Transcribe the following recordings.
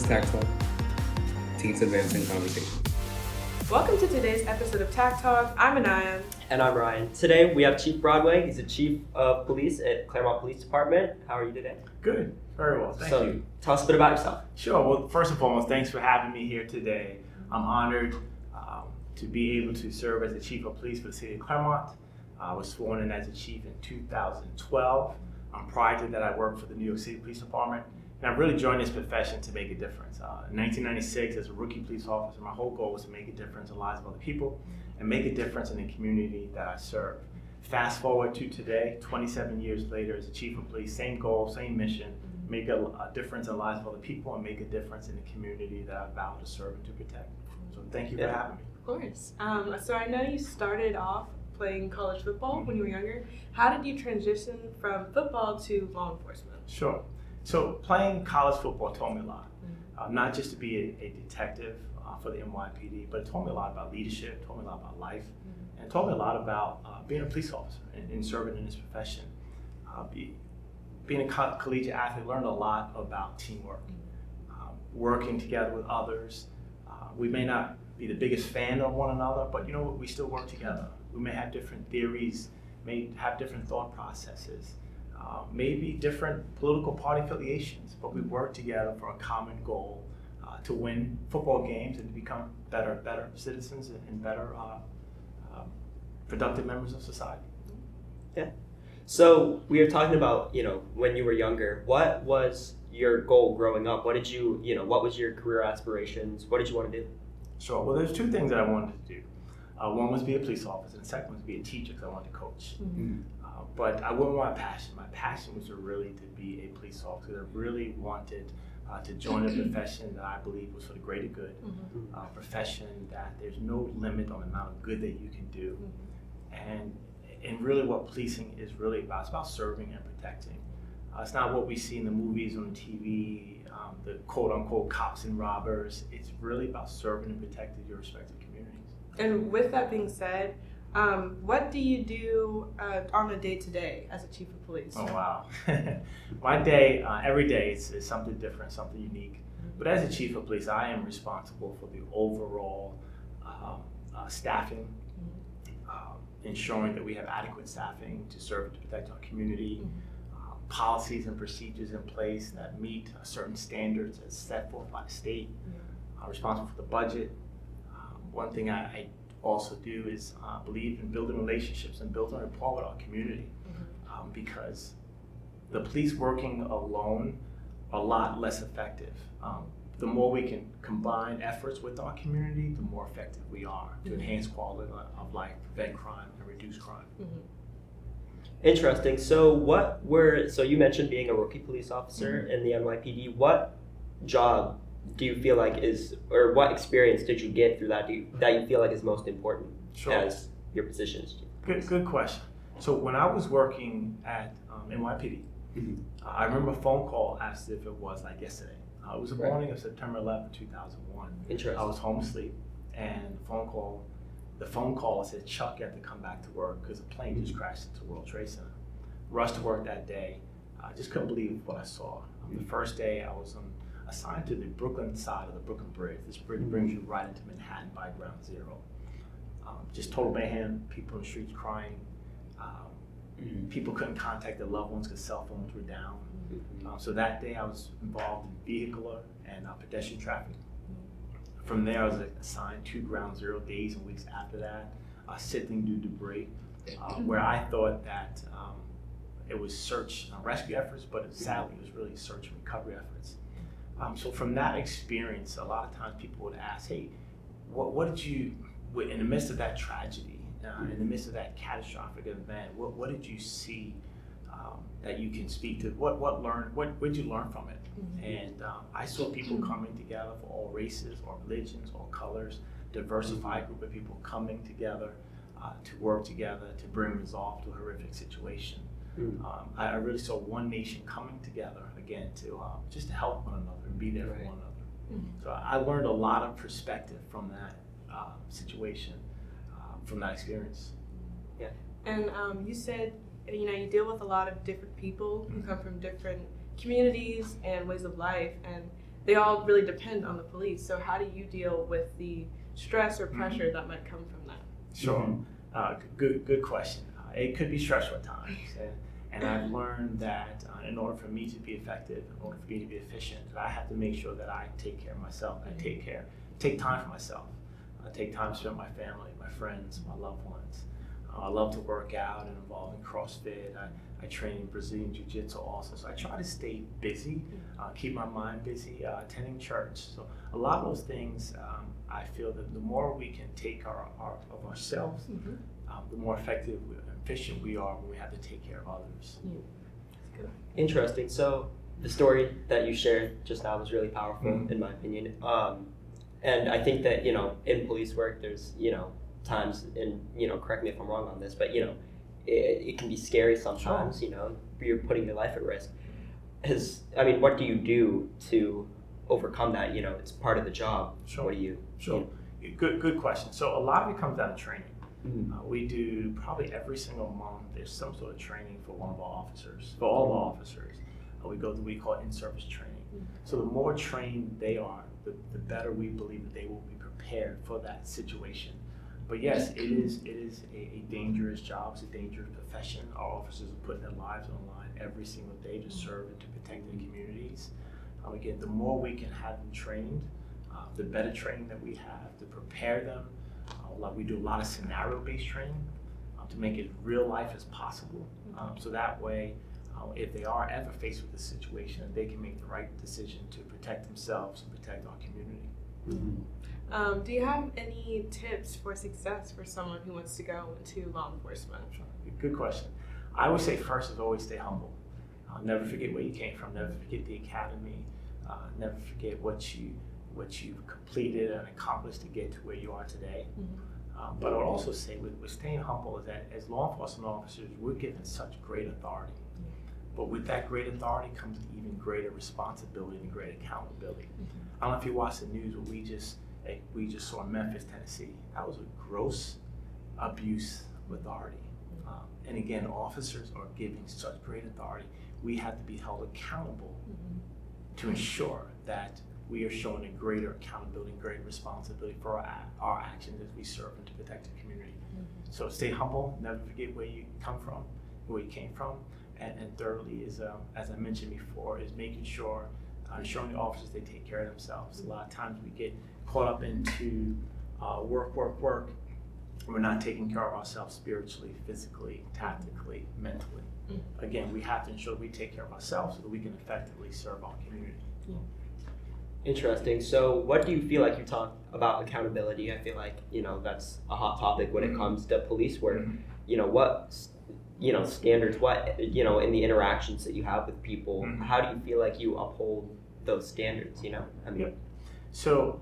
TAC Talk, Teens Advancing Conversation. Welcome to today's episode of TAC Talk. I'm Anaya. And I'm Ryan. Today we have Chief Broadway. He's the Chief of Police at Clermont Police Department. How are you today? Good. Very well. Thank you. Tell us a bit about yourself. Sure. Well, first and foremost, thanks for having me here today. I'm honored to be able to serve as the Chief of Police for the City of Clermont. I was sworn in as a chief in 2012. Prior to that, I worked for the New York City Police Department. And I really joined this profession to make a difference. In 1996, as a rookie police officer, my whole goal was to make a difference in the lives of other people and make a difference in the community that I serve. Fast forward to today, 27 years later, as a chief of police, same goal, same mission, make a difference in the lives of other people and make a difference in the community that I vow to serve and to protect. So thank you for having me. Of course. So I know you started off playing college football when you were younger. How did you transition from football to law enforcement? Sure. So playing college football taught me a lot. Not just to be a detective for the NYPD, but it taught me a lot about leadership, taught me a lot about life, and it taught me a lot about being a police officer and serving in this profession. Being a collegiate athlete, learned a lot about teamwork, working together with others. We may not be the biggest fan of one another, but you know what, we still work together. We may have different theories, may have different thought processes, maybe different political party affiliations, but we work together for a common goal to win football games and to become better citizens and better productive members of society. Yeah. So we were talking about, when you were younger, what was your goal growing up? What was your career aspirations? What did you want to do? Sure. Well, there's two things that I wanted to do. One was be a police officer, and the second was be a teacher because I wanted to coach. Mm-hmm. But I wasn't my passion. My passion was really to be a police officer. I really wanted to join a profession that I believe was for the greater good. Mm-hmm. A profession that there's no limit on the amount of good that you can do. Mm-hmm. And really what policing is really about. It's about serving and protecting. It's not what we see in the movies on TV, the quote unquote cops and robbers. It's really about serving and protecting your respective communities. And with that being said, what do you do on a day-to-day as a chief of police? Oh, wow. My day, every day is something different, something unique. But as a chief of police, I am responsible for the overall staffing, ensuring that we have adequate staffing to serve and to protect our community, policies and procedures in place that meet certain standards as set forth by the state, responsible for the budget. One thing I also do is believe in building relationships and building rapport with our community, because the police working alone are a lot less effective. The more we can combine efforts with our community, the more effective we are to enhance quality of life, prevent crime, and reduce crime. Interesting. So you mentioned being a rookie police officer in the NYPD. What job do you feel like or what experience did you get through that that you feel like is most important as your position as chief? Good question. So when I was working at NYPD, I remember a phone call as if it was like yesterday. It was the morning of September 11, 2001. Interesting. I was home asleep, and the phone caller said, "Chuck, you have to come back to work because a plane just crashed into World Trade Center." Rushed to work that day. I just couldn't believe what I saw. The first day I was assigned to the Brooklyn side of the Brooklyn Bridge. This bridge brings you right into Manhattan by ground zero. Just total mayhem, people in the streets crying. People couldn't contact their loved ones because cell phones were down. So that day I was involved in vehicular and pedestrian traffic. From there I was assigned to ground zero days and weeks after that, sifting through debris, where I thought that it was search and rescue efforts, but sadly it was really search and recovery efforts. So from that experience, a lot of times people would ask, "Hey, what did you, in the midst of that tragedy, in the midst of that catastrophic event, what did you see that you can speak to? What did you learn from it?" And I saw people coming together for all races, all religions, all colors, diversified group of people coming together to work together to bring resolve to a horrific situation. I really saw one nation coming together again to just to help one another and be there for one another. So I learned a lot of perspective from that situation, from that experience. Yeah. And you said you deal with a lot of different people who come from different communities and ways of life, and they all really depend on the police. So how do you deal with the stress or pressure that might come from that? Sure. Good question. It could be stressful at times. And I've learned that in order for me to be effective, in order for me to be efficient, I have to make sure that I take care of myself. I take time for myself. I take time to spend with my family, my friends, my loved ones. I love to work out and involve in CrossFit. I train in Brazilian Jiu-Jitsu also. So I try to stay busy, keep my mind busy, attending church. So a lot of those things, I feel that the more we can take of ourselves, the more effective and efficient we are when we have to take care of others. Yeah. That's good. Interesting. So the story that you shared just now was really powerful, in my opinion. And I think that, in police work, there's, times, and, correct me if I'm wrong on this, but, it can be scary sometimes, you're putting your life at risk. What do you do to overcome that? It's part of the job. Sure. What do you? Sure. Good question. So a lot of it comes down to training. We do probably every single month, there's some sort of training for one of our officers, for all of our officers. We go to what we call in-service training. So the more trained they are, the better we believe that they will be prepared for that situation. But yes, it is a dangerous job. It's a dangerous profession. Our officers are putting their lives on the line every single day to serve and to protect their communities. Again, the more we can have them trained, the better training that we have to prepare them. We do a lot of scenario-based training to make it as real life as possible. So that way, if they are ever faced with a situation, they can make the right decision to protect themselves and protect our community. Do you have any tips for success for someone who wants to go into law enforcement? Good question. I would say first is always stay humble. Never forget where you came from. Never forget the academy. Never forget what you've completed and accomplished to get to where you are today. But I would also say with staying humble is that as law enforcement officers, we're given such great authority. But with that great authority comes even greater responsibility and great accountability. I don't know if you watched the news, but we just saw in Memphis, Tennessee. That was a gross abuse of authority. And again, officers are given such great authority. We have to be held accountable to ensure that we are showing a greater accountability and greater responsibility for our actions as we serve and to protect the community. So stay humble, never forget where you come from, where you came from. And thirdly is, as I mentioned before, is making sure, showing the officers they take care of themselves. A lot of times we get caught up into work. We're not taking care of ourselves spiritually, physically, tactically, mentally. Again, we have to ensure we take care of ourselves so that we can effectively serve our community. Interesting. So what do you feel like you talk about accountability? I feel like, that's a hot topic when it comes to police work. What, standards, what, in the interactions that you have with people, how do you feel like you uphold those standards, So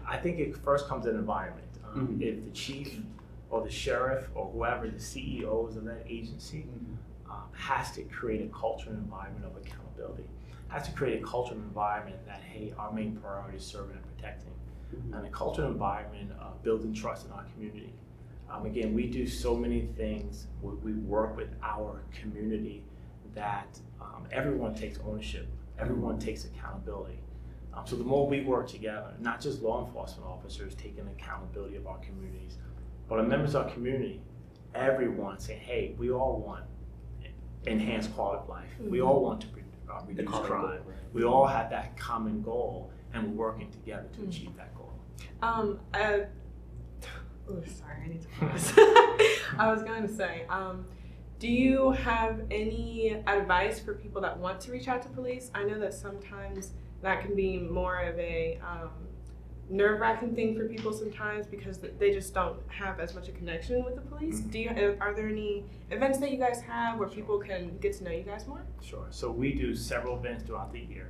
I think it first comes in environment. If the chief or the sheriff or whoever, the CEOs of that agency has to create a culture and environment of accountability, has to create a culture and environment that, hey, our main priority is serving and protecting, and a culture and environment of building trust in our community. Again, we do so many things. We work with our community that everyone takes ownership, everyone takes accountability. So the more we work together, not just law enforcement officers taking accountability of our communities, but our members of our community, everyone saying, hey, we all want enhanced quality of life. We all want to reduce crime. Right. We all have that common goal, and we're working together to achieve that goal. Sorry, I need to pause. I was going to say, do you have any advice for people that want to reach out to police? I know that sometimes that can be more of a nerve-wracking thing for people sometimes because they just don't have as much a connection with the police. Are there any events that you guys have where people can get to know you guys more? Sure. So we do several events throughout the year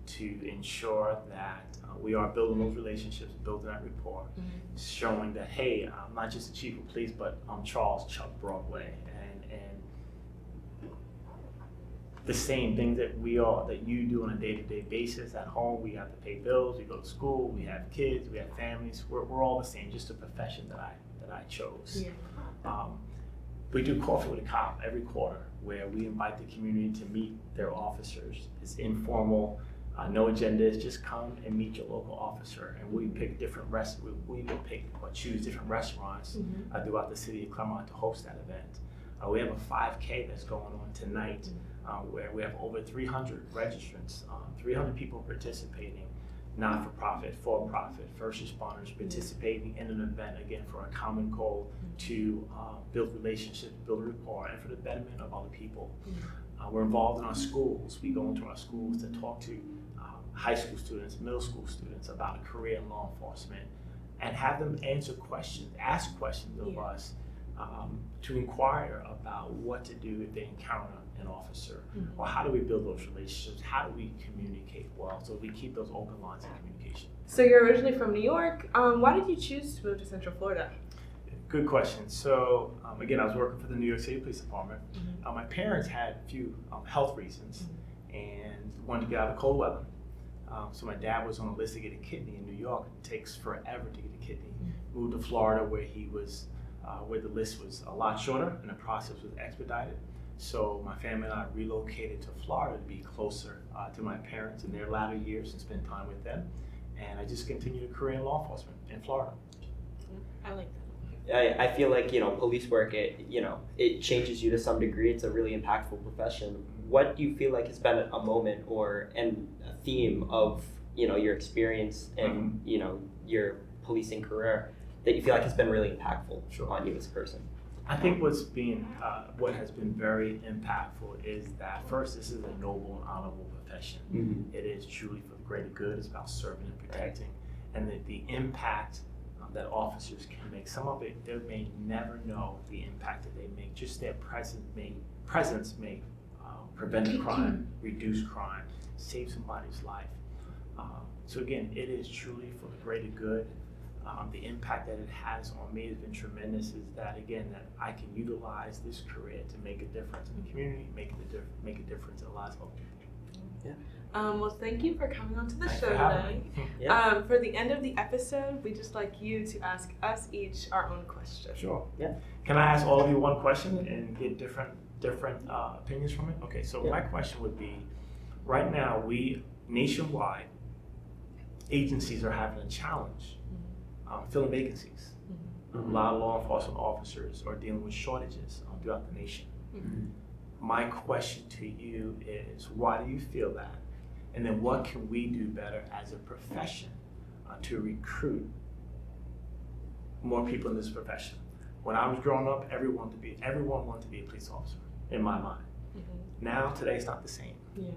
to ensure that we are building those relationships, building that rapport, showing that, hey, I'm not just the chief of police, but I'm Chuck Broadway, and the same things that you do on a day-to-day basis at home. We have to pay bills, we go to school, we have kids, we have families. We're all the same, just a profession that I chose. We do Coffee with a Cop every quarter, where we invite the community to meet their officers. It's informal. No agendas, just come and meet your local officer, and we pick different we will pick or choose different restaurants throughout the city of Clermont to host that event. We have a 5K that's going on tonight, where we have over 300 registrants, 300 people participating, not-for-profit, for-profit, first responders participating in an event, again, for a common goal to build relationships, build rapport, and for the betterment of other people. We're involved in our schools. We go into our schools to talk to high school students, middle school students about a career in law enforcement, and have them answer questions, ask questions of us, to inquire about what to do if they encounter an officer, or how do we build those relationships, how do we communicate well, so we keep those open lines of communication. So you're originally from New York. Why did you choose to move to Central Florida? Good question. So again, I was working for the New York City Police Department. My parents had a few health reasons and wanted to get out of cold weather. So my dad was on a list to get a kidney in New York. It takes forever to get a kidney. Moved to Florida where where the list was a lot shorter and the process was expedited. So my family and I relocated to Florida to be closer to my parents in their latter years and spend time with them. And I just continued a career in law enforcement in Florida. I like that. I feel like, police work, it changes you to some degree. It's a really impactful profession. What do you feel like has been a moment and a theme of, your experience and, your policing career that you feel like has been really impactful on you as a person? I think what has been very impactful is that first, this is a noble and honorable profession. It is truly for the greater good. It's about serving and protecting, and the impact that officers can make. Some of it, they may never know the impact that they make. Just their presence may prevent a crime, reduce crime, save somebody's life. So again, it is truly for the greater good. The impact that it has on me has been tremendous. Is that again that I can utilize this career to make a difference in the community, make a difference in the lives of other people. Yeah. Well, thank you for coming onto the Thanks show for having today. me. Yeah. For the end of the episode, we'd just like you to ask us each our own question. Sure. Yeah. Can I ask all of you one question and get different opinions from it? Okay. So my question would be: right now, we nationwide agencies are having a challenge filling vacancies. A lot of law enforcement officers are dealing with shortages throughout the nation. My question to you is, why do you feel that? And then what can we do better as a profession to recruit more people in this profession? When I was growing up, everyone wanted to be a police officer, in my mind. Now, today, it's not the same. Yeah.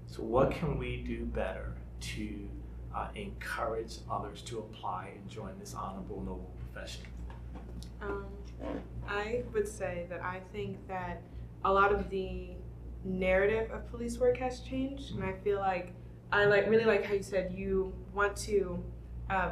So what can we do better to encourage others to apply and join this honorable, noble profession? I would say that I think that a lot of the narrative of police work has changed, and I feel like really like how you said you want to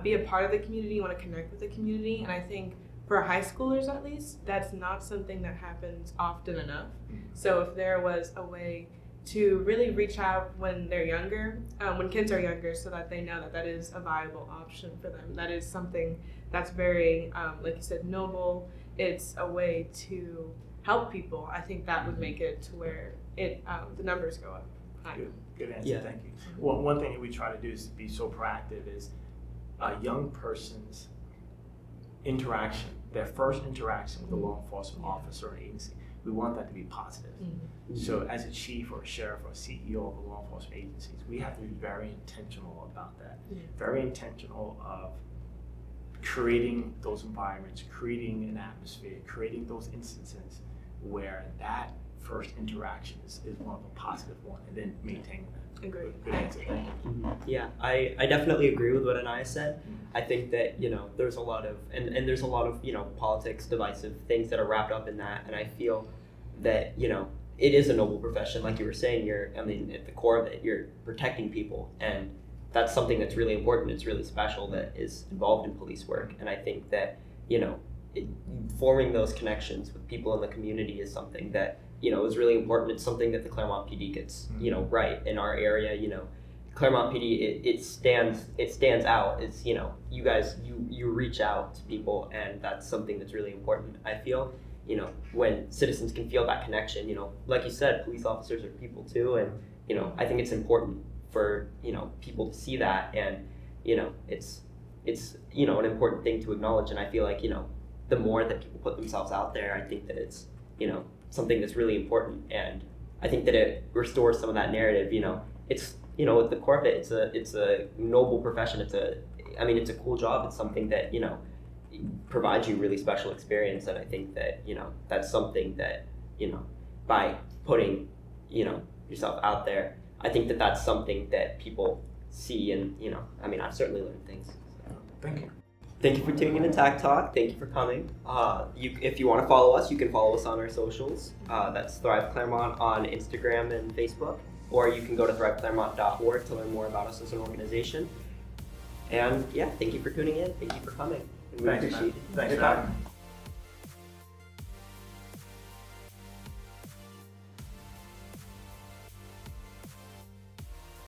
be a part of the community, you want to connect with the community, and I think for high schoolers at least, that's not something that happens often enough. So if there was a way to really reach out when they're younger, when kids are younger, so that they know that that is a viable option for them. That is something that's very, like you said, noble. It's a way to help people. I think that would make it to where the numbers go up. Good answer. Yeah. Thank you. Well, one thing that we try to do is be so proactive is a young person's interaction, their first interaction with a law enforcement officer or agency. We want that to be positive. So as a chief or a sheriff or a CEO of a law enforcement agencies, we have to be very intentional about that. Very intentional of creating those environments, creating an atmosphere, creating those instances where that first interaction is one of a positive one, and then maintaining that. Agreed. Good answer. Thank you. Yeah, I definitely agree with what Anaya said. I think that, there's a lot of, and there's a lot of, politics, divisive things that are wrapped up in that. And I feel that, it is a noble profession. Like you were saying, at the core of it, you're protecting people. And that's something that's really important. It's really special that is involved in police work. And I think that, forming those connections with people in the community is something that, is really important. It's something that the Clermont PD gets, right in our area. Clermont PD, it stands out. It's, you guys, you reach out to people, and that's something that's really important. I feel, when citizens can feel that connection, like you said, police officers are people too, and I think it's important for, people to see that, and, it's an important thing to acknowledge, and I feel like, the more that people put themselves out there, I think that it's, something that's really important, and I think that it restores some of that narrative, it's, at the core of it, it's a noble profession, it's a cool job, it's something that, provides you really special experience, and I think that, that's something that, by putting, yourself out there, I think that that's something that people see, and, I've certainly learned things. Thank you. Thank you for tuning in to TAC Talk. Thank you for coming. If you want to follow us, you can follow us on our socials. That's Thrive Clermont on Instagram and Facebook, or you can go to thriveclermont.org to learn more about us as an organization. And yeah, thank you for tuning in. Thank you for coming. And we Thanks, appreciate man. Thanks your for time. having me.